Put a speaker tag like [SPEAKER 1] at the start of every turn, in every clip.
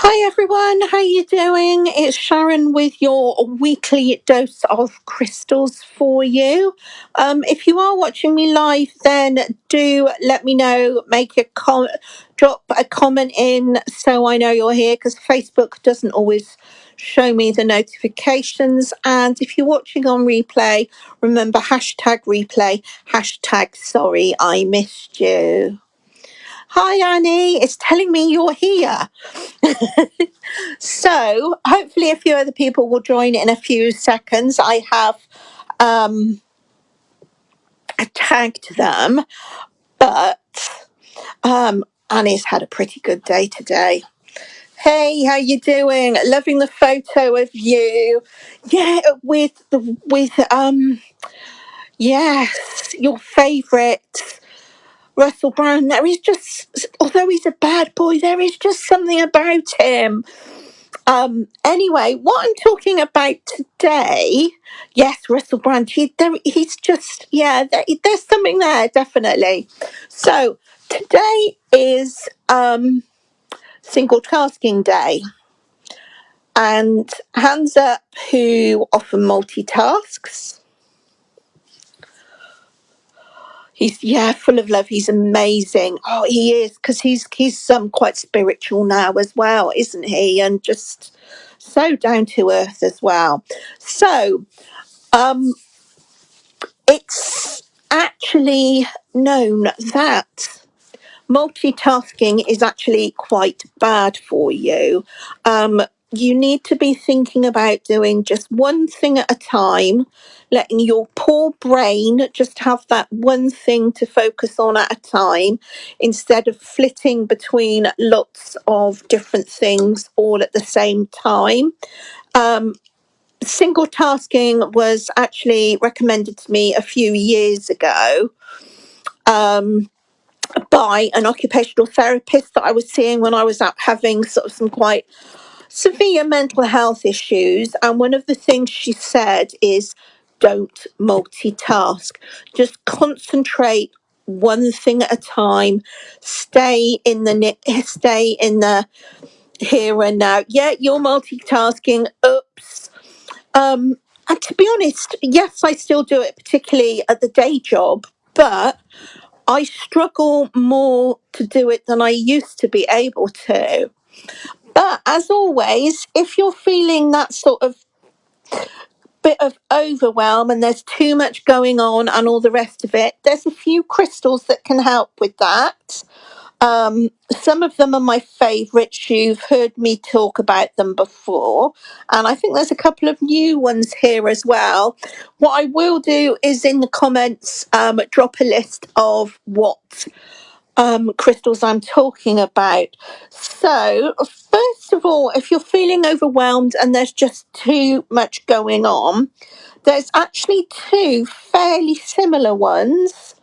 [SPEAKER 1] Hi everyone, how you doing? It's Sharon with your weekly dose of crystals for you. If you are watching me live, then do let me know. Drop a comment in so I know you're here because Facebook doesn't always show me the notifications. And if you're watching on replay, remember hashtag replay, hashtag sorry I missed you. Hi Annie, it's telling me you're here. So hopefully a few other people will join in a few seconds. I have tagged them, but Annie's had a pretty good day today. Hey, how you doing? Loving the photo of you. Yeah, with yes, your favourite Russell Brand. There is just, although he's a bad boy, there is just something about him. Anyway, what I'm talking about today, yes, Russell Brand, he's just, yeah, there's something there, definitely. So today is single tasking day, and hands up who often multitasks. He's full of love. He's amazing. Oh, he is because he's quite spiritual now as well, isn't he? And just so down to earth as well. So it's actually known that multitasking is actually quite bad for you. You need to be thinking about doing just one thing at a time, letting your poor brain just have that one thing to focus on at a time instead of flitting between lots of different things all at the same time. Single tasking was actually recommended to me a few years ago by an occupational therapist that I was seeing when I was out having sort of some quite severe mental health issues. And one of the things she said is don't multitask, just concentrate one thing at a time, stay in the here and now. Yeah, you're multitasking. Oops. And to be honest, yes, I still do it, particularly at the day job, but I struggle more to do it than I used to be able to. But as always, if you're feeling that sort of bit of overwhelm and there's too much going on and all the rest of it, there's a few crystals that can help with that. Some of them are my favourites. You've heard me talk about them before, and I think there's a couple of new ones here as well. What I will do is in the comments drop a list of what crystals I'm talking about. So, first of all, if you're feeling overwhelmed and there's just too much going on, there's actually two fairly similar ones.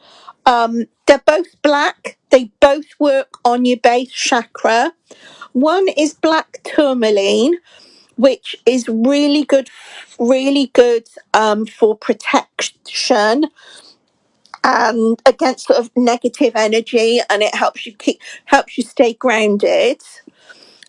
[SPEAKER 1] They're both black. They both work on your base chakra. One is black tourmaline, which is really good for protection and against sort of negative energy, and it helps you stay grounded.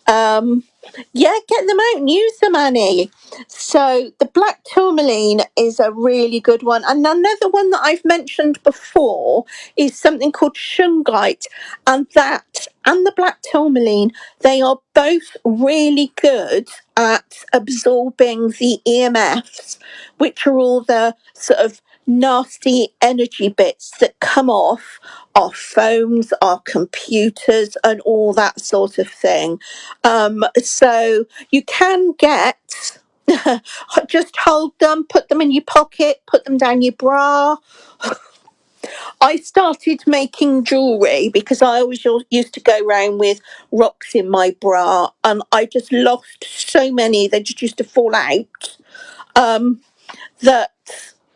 [SPEAKER 1] Um, yeah, get them out and use them, Annie. So the black tourmaline is a really good one. And another one that I've mentioned before is something called shungite. And that and the black tourmaline, they are both really good at absorbing the EMFs, which are all the sort of nasty energy bits that come off our phones, our computers, and all that sort of thing. So you can get just hold them, put them in your pocket, put them down your bra. I started making jewellery because I always used to go around with rocks in my bra, and I just lost so many. They just used to fall out. That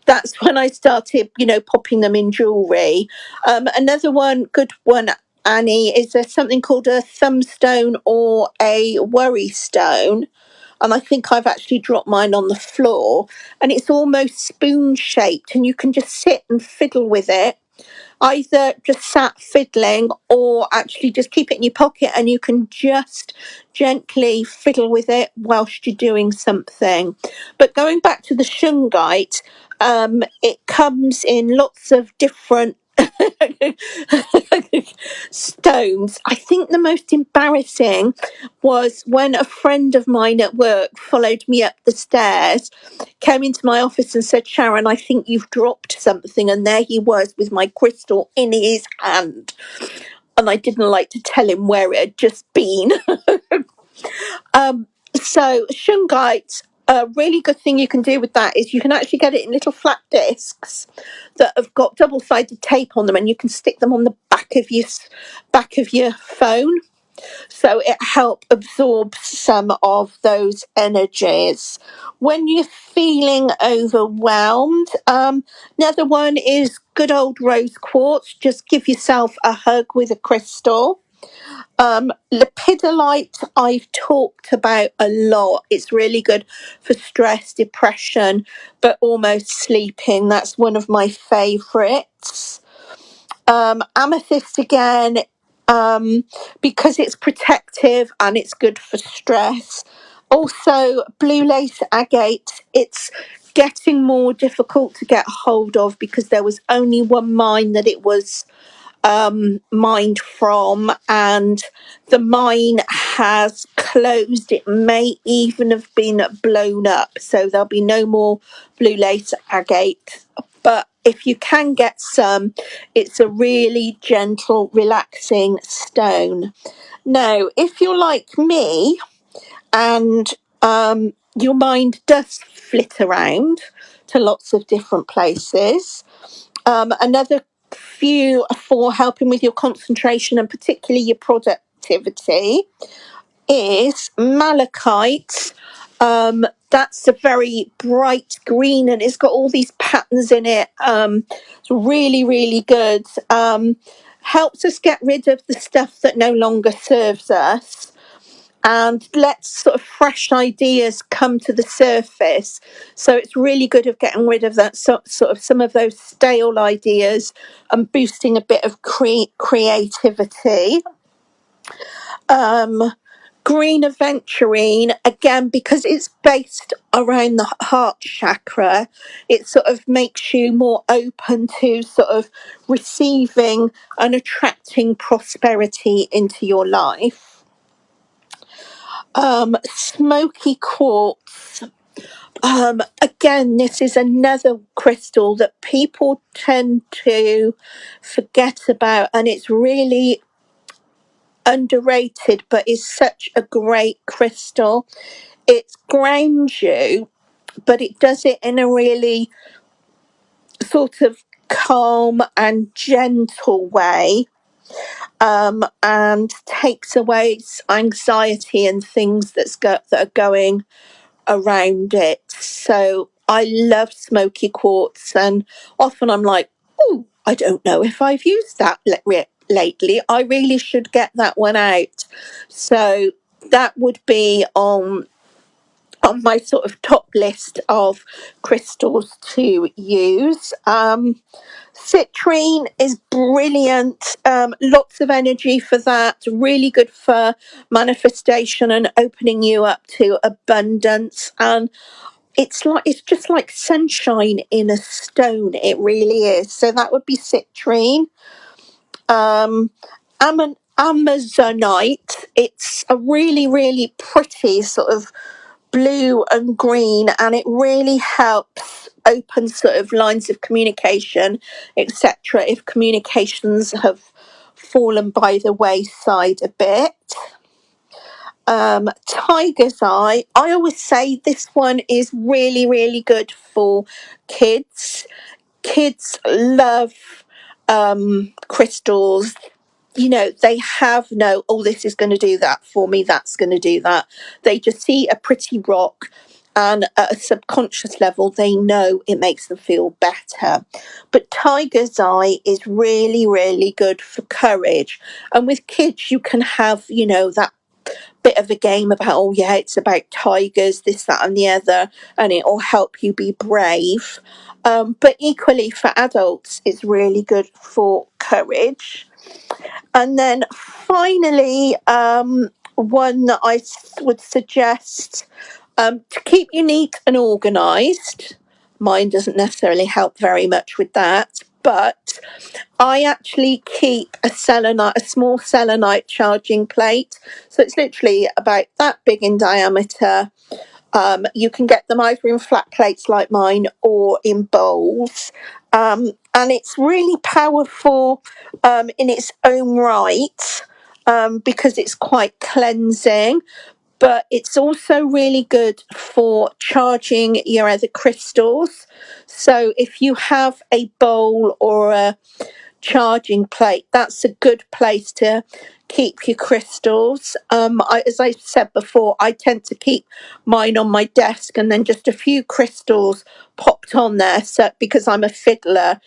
[SPEAKER 1] that's when I started, popping them in jewellery. Another good one, Annie, is there something called a thumbstone or a worry stone? And I think I've actually dropped mine on the floor, and it's almost spoon shaped, and you can just sit and fiddle with it. either just sat fiddling or actually just keep it in your pocket and you can just gently fiddle with it whilst you're doing something. But going back to the shungite, it comes in lots of different stones. I think the most embarrassing was when a friend of mine at work followed me up the stairs, came into my office and said, Sharon, I think you've dropped something. And there he was with my crystal in his hand. And I didn't like to tell him where it had just been. So shungite, a really good thing you can do with that is you can actually get it in little flat discs that have got double-sided tape on them, and you can stick them on the back of your phone. So it helps absorb some of those energies. When you're feeling overwhelmed, another one is good old rose quartz. Just give yourself a hug with a crystal. Lepidolite, I've talked about a lot. It's really good for stress, depression, but almost sleeping. That's one of my favourites. Amethyst again, because it's protective and it's good for stress. Also, blue lace agate, it's getting more difficult to get hold of because there was only one mine that it was mined from, and the mine has closed. It may even have been blown up, so there'll be no more blue lace agate. But if you can get some, it's a really gentle, relaxing stone. Now, if you're like me and your mind does flit around to lots of different places, another few for helping with your concentration and particularly your productivity is malachite. That's a very bright green and it's got all these patterns in it. It's really, really good. Helps us get rid of the stuff that no longer serves us and lets sort of fresh ideas come to the surface. So it's really good at getting rid of that sort of some of those stale ideas and boosting a bit of creativity. Green aventurine, again, because it's based around the heart chakra, it sort of makes you more open to sort of receiving and attracting prosperity into your life. Smoky quartz. Again, this is another crystal that people tend to forget about, and it's really underrated, but is such a great crystal. It grounds you, but it does it in a really sort of calm and gentle way. And takes away anxiety and things that are going around it. So I love smoky quartz, and often I'm like, oh, I don't know if I've used that lately. I really should get that one out. So that would be on my sort of top list of crystals to use. Citrine is brilliant. Lots of energy for that. Really good for manifestation and opening you up to abundance. And it's just like sunshine in a stone. It really is. So that would be citrine. Amazonite. It's a really, really pretty sort of blue and green, and it really helps open sort of lines of communication, etc. if communications have fallen by the wayside a bit. Tiger's eye, I always say this one is really, really good for kids. Kids love crystals. They have no, oh, this is going to do that for me, that's going to do that. They just see a pretty rock, and at a subconscious level, they know it makes them feel better. But tiger's eye is really, really good for courage. And with kids, you can have, that bit of a game about, oh yeah, it's about tigers, this, that, and the other, and it will help you be brave. But equally for adults, it's really good for courage. And then finally, one that would suggest, to keep you neat and organised. Mine doesn't necessarily help very much with that, but I actually keep a small selenite charging plate. So it's literally about that big in diameter. You can get them either in flat plates like mine or in bowls. And it's really powerful in its own right, because it's quite cleansing. But it's also really good for charging your other crystals. So if you have a bowl or a charging plate, that's a good place to keep your crystals. As I said before, I tend to keep mine on my desk and then just a few crystals popped on there, so because I'm a fiddler.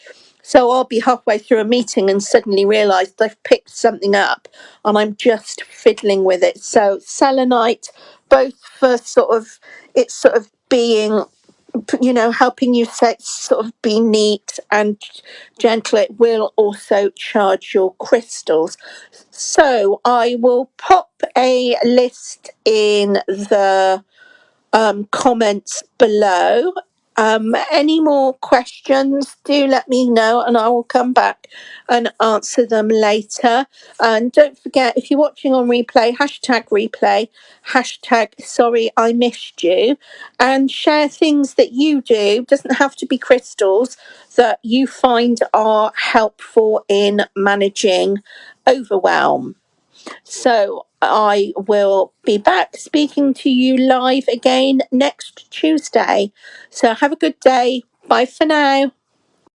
[SPEAKER 1] So I'll be halfway through a meeting and suddenly realise I've picked something up and I'm just fiddling with it. So selenite, both for it's sort of being, helping you sort of be neat and gentle. It will also charge your crystals. So I will pop a list in the comments below. Any more questions, do let me know and I will come back and answer them later. And don't forget, if you're watching on replay, #replay, #sorry I missed you, and share things that you do, doesn't have to be crystals, that you find are helpful in managing overwhelm. So I will be back speaking to you live again next Tuesday. So have a good day. Bye for now.